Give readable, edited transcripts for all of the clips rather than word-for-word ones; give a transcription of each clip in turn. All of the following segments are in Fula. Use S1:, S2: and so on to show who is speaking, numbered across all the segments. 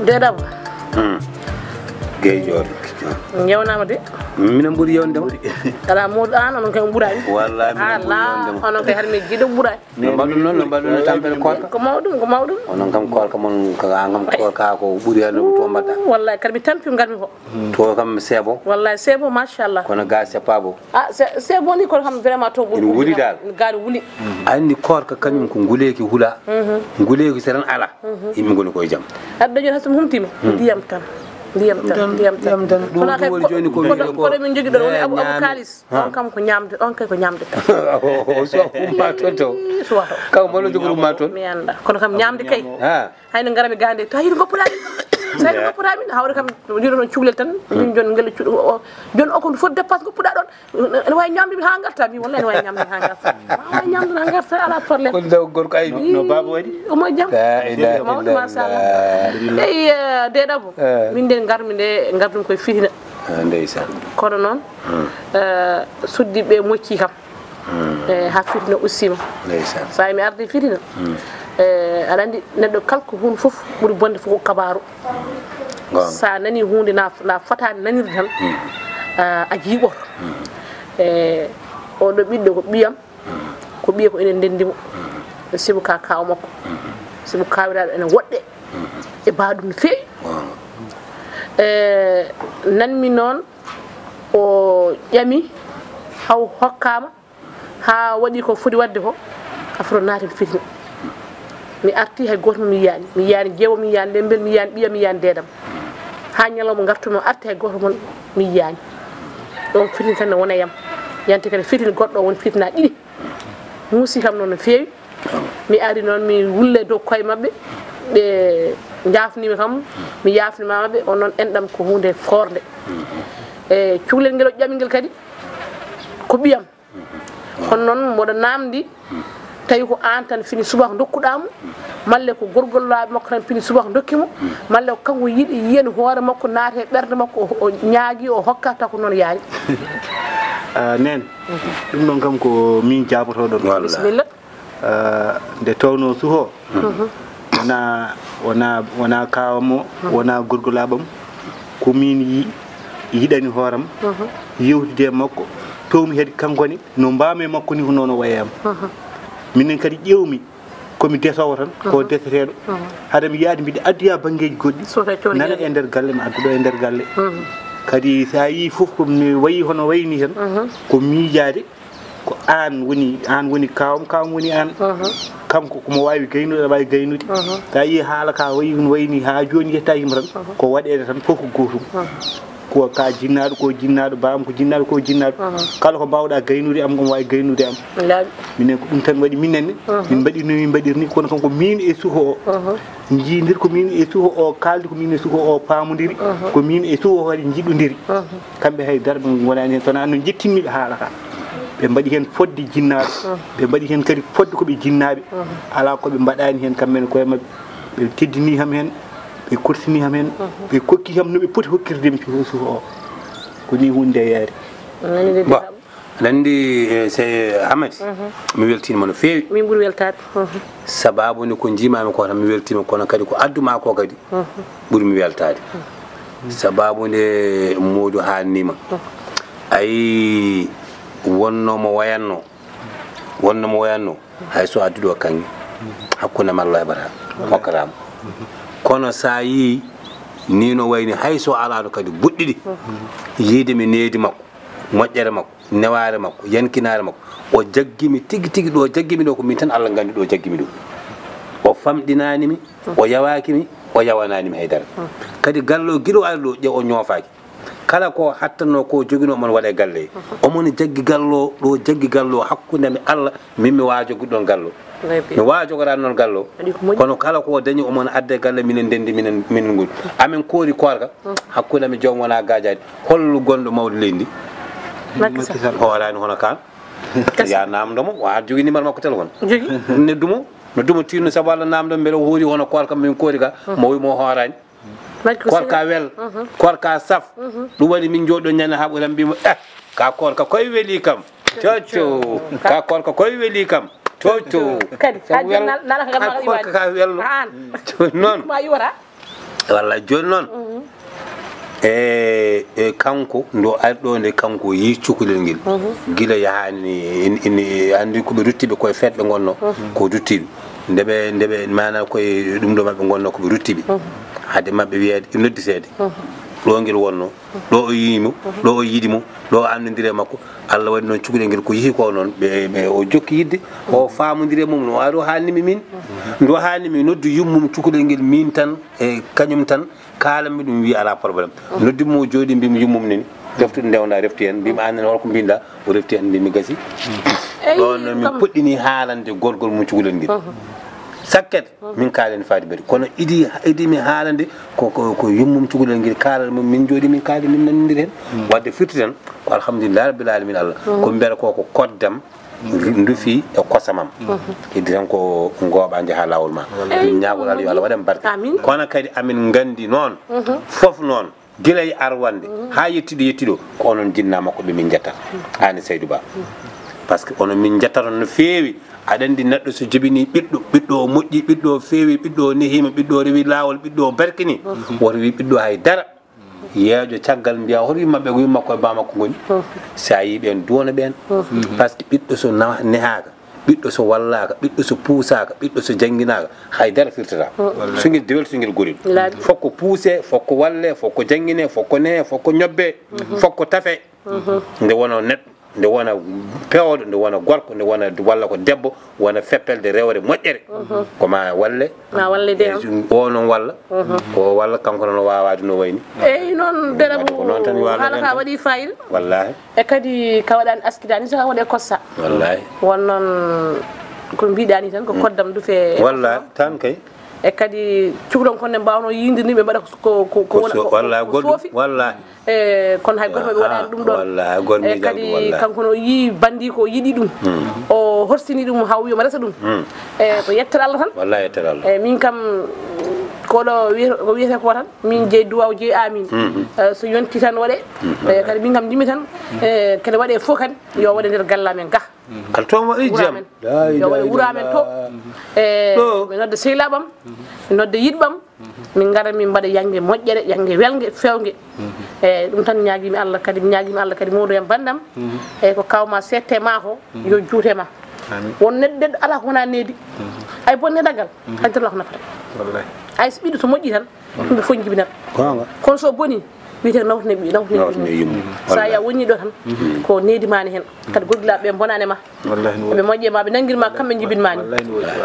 S1: Dedam.
S2: Gay jor.
S1: Nyewnama de.
S2: Minam buri yonde.
S1: Kala mod an on kay buray.
S2: Wallahi
S1: minam buri on kay harmi gido buray.
S2: No badum non badum tampel korka.
S1: Ko mawdum.
S2: Onon kam korka mon ka angam korka ko buri yalla to mbadda.
S1: Wallahi kalmi tampi ngarmi ko.
S2: To kam sebo.
S1: Wallahi sebo machallah.
S2: Kono ga sepabo.
S1: Ah sebo ni ko xam vraiment to buri.
S2: Wuli dal.
S1: Gal wuli.
S2: Andi korka kanyum ko nguleki hula. Nguleki seran ala. Imi ngol ko jam.
S1: Adda joni hasum humtima. Diyam tan. Diyam tan. Kona kay ko min jogi do woni abu kalis. On kam ko nyamde, on kay ko nyamde.
S2: O so ma tonto. Kaw mo lo jogu ma ton.
S1: Mi anda. Kono kam nyamde kay. Ha. Hayno ngarami gande to hido goppulani. Sai goppulami hawre kam jiro non cuglel tan. Min jon ngel jon o ko fo dépasse goppuda don. En way nyamde mi ha ngarta mi wallahi way nyamde ha ngarta. Way nyamde ha ngarta ala problème.
S2: Ko daw gorko ay no baba wadi.
S1: O mo jam.
S2: La ilaha illallah.
S1: Ey dedabo. Min de ngarmi de ngardum koy fitina.
S2: Ndeysan.
S1: Kono non suddi be mocci kam. Ha fitina usima.
S2: Ndeysan.
S1: Sa mi ardi fitina. Alandi neddo kalko hun fof buri bonde fof kabaru. Sa nani hunde na fata nanir tan. A jibo. O do biddo ko biyam. Ko biye ko enen dendimo. Sibu ka kaw makko. Sibu kawira ene wodde. E baadum fe. Nanmi non o yami haw hokkama ha wadi ko fudi wadde ko afro naati fitina. Mi arti hay goto mi yaani jeewo mi yaani lembel mi yaani biya mi yaani dedam ha nyalomo gartumo arti hay goto mon mi yaani don fitin tan wona yam yanti kala fitin goddo won fitna didi musi kam non no feewi mi ari non mi wulle do koy mabbe be jaafni mi kam mi yaafni mabbe on non endam ko hunde forde cuglel ngel jamingel kadi ko biyam on non modo namdi tawi ko an tan fini subak dokkudamo malle ko gorgol laabe makko tan fini subak dokkimo malle ko kanko yidi yien hoore makko naate berde makko o nyaagi o hokkata ko non yaari
S3: nen dum non kam ko min jaboto don
S1: bismillah
S3: de tawno suho wana kawamo wana gorgolabam ko min yidani hooram yewtide makko tawmi hedi kankoni no mbame makko ni hono no wayam minen kadi ƴewmi komi desowo tan ko deseteɗo haɗa mi yaadi mbiɗa adduya banggueji goɗɗi nana e nder galle mi adduɗo e nder galle kadi sa yi fof komi wayi hono wayni tan ko miijade ko an woni kawam woni an kanko komo wawi gaynude aɗa wawi gaynude sa yi haala ka wayni ha joni yettayima tan ko waɗede tan fof ko gotum ko ka jinnaɗo bam ko jinnaɗo kala ko mbawɗa gaynude am omo wawi gaynude am minen ko ɗum tan waɗi minenne min mbaɗi no min mbaɗirni kono kanko min e suho o jiidir ko min e suho o kaldi ko min e suho o pamodiri ko min e suho o waɗi jiɗodiri kamɓe haydara ɓe wonani hen sona no jettinmiɓe haala ka ɓe mbaɗi hen fodde jinnaɗo ɓe mbaɗi hen kadi fodde koɓe jinnaɓe ala koɓe mbaɗani hen kamɓene koye mabɓe ɓe teddini ham hen ɓe kurtini ham hen ɓe kokki ham no ɓe poti hokkirde mi suho o ko ni hunde yaari
S2: ba nandi c'est Ahmed mi weltima no feewi
S1: min ɓuuri weltade
S2: sababu ni ko jimami ko tan mi weltima kono kadi ko adduma ko kadi ɓuuri mi weltade sababu nde Modou haalnima ayi wonnomo wayanno hay so adduɗo kanŋe hakkunde mallo heɓata hokkatamo kono sa yi ni no wayni hay so alaɗo kadi buɗɗiɗi yiide mi needi makko moƴƴere makko neware makko yankinare makko o jaggimi tigi ɗo jaggimi ɗo ko min tan Allah gandi ɗo jaggimi ɗo o famɗinanimi o yawakimi o yawananimi haydara kadi gallo guiɗo ari ɗo o ñoofaki kala ko hattanno ko joguino omon waɗe galle omon jaggi gallo ɗo jaggi gallo hakkude mi Allah min mi waajo guɗɗon gallo mi waajogorani noon gallo kono kala ko dañi omon adde galle minen ndendi minen ngoni amin koori korka hakkude mi joom wona gajade hollu gonɗo mawɗo leydi hoorani hono kan ya namdomo wa jogui numéro makko téléphone ne dumo tirno sabu Allah namdo beele hoori hono korka min koori ka mo wi mo hoorani korka wel korka saf ɗum waɗi min jooɗo ñande ha ɓuran mbimo ka korka koye weeli kam cocco ka korka koye weeli kam cocco korka ka welno noon walla joni noon e kanko ndo arɗo nde kanko yi cukalel ngel gila yahani andi koɓe ruttiɓe koye feet ɓe gonno ko ruttiɓe ndeɓe mana koye ɗum ɗo maɓe gonno koɓe ruttiɓe hade mabɓe wiyede noddisede ɗo ngel wonno ɗo o yimo ɗo o yiɗimo ɗo o andodire makko Allah waɗi noon cukalel ngel ko yeehi ko noon ɓe o jokki yidde o famodire mum no wawi ɗo haalnimi min ndo haalnimi noddu yummum cukalel ngel min tan e kañum tan kalanmi ɗum wi ala probléme noddimo jooɗi mbimi yummum neni reftude ndewna refti hen mbimi annen holko mbinda o refti hen mbimi gasi ɗon noon min puɗɗini haalande gorgol mum cukalel ngel sakket min kaalen faadi bari kono idi mi haalande ko yummum cukalel ngel kaalal mum min jooɗi min kaali min nanodiri hen wadde firti tan ko alhamdulillah rabbil alamin Allah ko mbiyata koko koddam ndufi e kosamam iddi tan ko gooɓa jaaha lawol ma min ñagol Allah yo Allah waɗen barke kono kadi amin gandi noon foof noon gila e arwande ha yettiɗo ko onon jinna makko ɓe min jettata ani Saydou Ba par ce que onon min jettata no feewi aɗa andi neɗɗo so jibini ɓiɗɗo o moƴƴi ɓiɗɗo o feewi ɓiɗɗo o nehima ɓiɗɗo o rewi lawol ɓiɗɗo o barkini woto wi ɓiɗɗo haydara yeeƴo caggal mbiya hoto yimmaɓe ko yimmakko e bamakko goni sa yi ɓen duwona ɓen par ce que ɓiɗɗo so nehaka ɓiɗɗo so wallaka ɓiɗɗo so puusaka ɓiɗɗo so jangguinaka haydara firtata so guel dewel so guel gorel fokko puuse fokko walle fokko jangguine fokko nehe fokko ñobbe fokko tafe nde wona neɗɗo nde wona pewɗo nde wona gorko nde wona walla ko debbo wona feppelde rewre moƴƴere koma walle o noon walla ko walla kanko noon wawade no wayni
S1: eyyi noon derabu haala ka waɗi fayida
S2: wallahi
S1: e kadi ka waɗani askidani so ka waɗe kossa
S2: wallahi
S1: won noon ko mbiɗani tan ko koddam dufe
S2: wallahi tan kay
S1: e kadi cukalon konne mbawno yindirniɓe mbaɗa ko soofi
S2: wallahi
S1: e kono hay goto ɓe waɗani ɗum ɗon e kadi kanko no yi bandi ko yiɗi ɗum o horsini ɗum haw wiyoma resa ɗum e ko yettere Allah tan
S2: wallahi yettere Allah
S1: e min kam koɗo ko wiyete ko tan min jeeyi duwaw jeeyi amin so yonti tan waɗe e kadi min kam jimmi tan kene waɗe fof kadi yo waɗe nder gallamen ga
S2: kaltomo e jaam
S1: yo waɗe wuramen to e mi nodda sehilaɓam mi nodda yiɗɓam min gara min mbaɗa yangge moƴƴere yangge welge fewge e ɗum tan ñaguimi Allah kadi mi ñaguimi Allah kadi mawɗo en bandam e ko kawma sette ma ko yo juutema won neɗɗo ala ko wona needi ay bon neɗagal haydara ko nafata ay so ɓiɗɗo to moƴƴi tan ɗumɓe fof jibinat kono so boni wiyete nawtine yummu sa ya woni ɗo tan ko needimani hen kadi gorgilaɓe ɓe bonanema ɓe moƴƴema ɓe nanguirima kamɓe jibinmani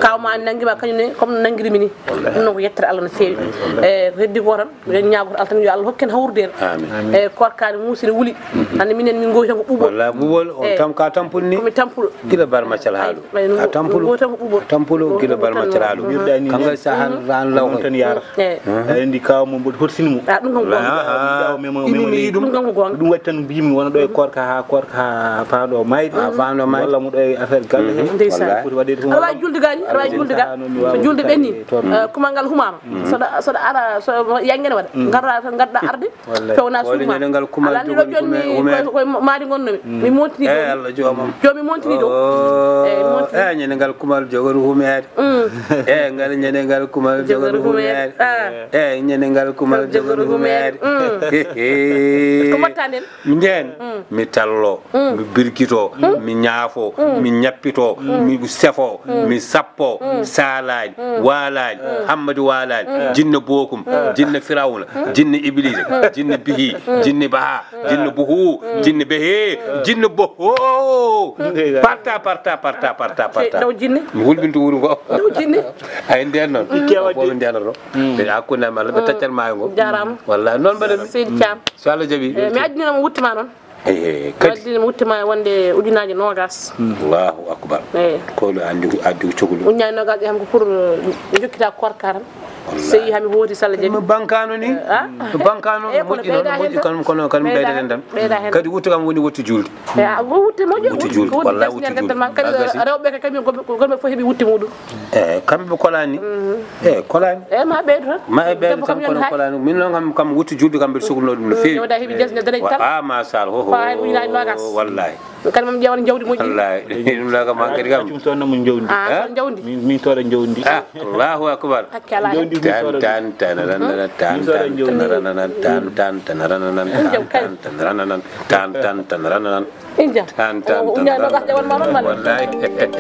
S1: kawma nanguima kañumne comme no nanguirimi ni ɗum noon ko yettere Allah no fewi e heddi ko tan en ñagoto Allah tan yo Allah hokken hawrdere e korkani muusine wuuli hande minen min gowi tan ko
S2: ɓuuɓol on tam ka tampude ni
S1: komi tampuɗo
S2: guila bar maccal haaɗo a tampuɗo
S1: tan ko ɓuuɓol
S2: tampuɗo guila bar maccal haaɗo kangal sahan ran law
S3: tan yara andi kawmo mboɗo horsinimo
S1: ɗum kam
S3: ɗum waɗi tan mbimi wona ɗo e korka ha faɗo mayde walla mo ɗo e affaire galle he foti waɗede
S1: aɗa wawi julde gañi aɗa wawi julde ga so julde ɓenni kumal ngal humama soɗa ara so yanguene waɗa garɗa tan gadɗa arde fewna suuma ala andi ɗo joni koye maadi gonnomi mi montini joni mi montini ɗo
S2: e ñande ngal kumal jogoru humede e ngal ñande ngal kumal jogoru humede e ñande ngal kumal jogoru humede
S1: ko mottanden
S2: nden mi tallo mi birkito mi ñaafo mi ñappito mi sefo mi sappo salaji walaji hammadi walaji jinne bokum jinne firawna jinne iblis jinne bihi jinne baha jinne buhu jinne behe jinne boho parta
S1: daw jinne
S2: mi hulbinto wuro ngo
S1: daw jinne
S2: ay nden non bo ndenoro be akuna mala be taccal maayo ngo
S1: jaram
S2: wallahi non mbaɗen
S1: Seydi Thiam
S2: so Allah jaɓi
S1: mi addinama wuttima noon
S2: kadi
S1: addinama wuttima wonde ujunaji nogas
S2: Allahu akbar ko no andi cogulu
S1: ujunaji nogas ɗi ham ko pour jokkita korka tan sey hami hooti salla jaɓi
S2: mi bankano ni bankano moƴƴi noon kono kan ɓeydaten tan kadi wuttu kam woni wottu julde
S1: wutte moƴƴo
S2: wuttu julde wallahi wuttu julde
S1: kadi rewɓe kamɓe golɓe fof heeɓi wutte muɗum
S2: kamɓe ɓe kolani kolani
S1: ma ɓeydo tan
S2: ma e ɓeydo tan kono kolani min noon kam wuttu julde kam mbiɗa sohluno ɗum no feewi
S1: wada heeɓi jesne dañi tan
S2: masal ho
S1: fa hay ujunaji nogas
S2: wallahi
S1: kadi mam ƴewan jawdi moƴƴi
S2: wallahi ɗum laga ma kadi kam
S3: ɗum sonna mo jawdi
S1: jawdi
S3: min toɗa jawdi
S2: Allahu akbar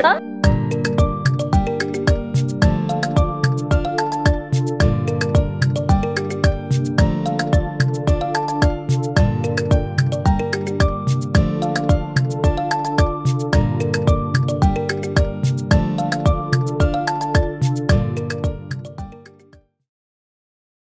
S1: tan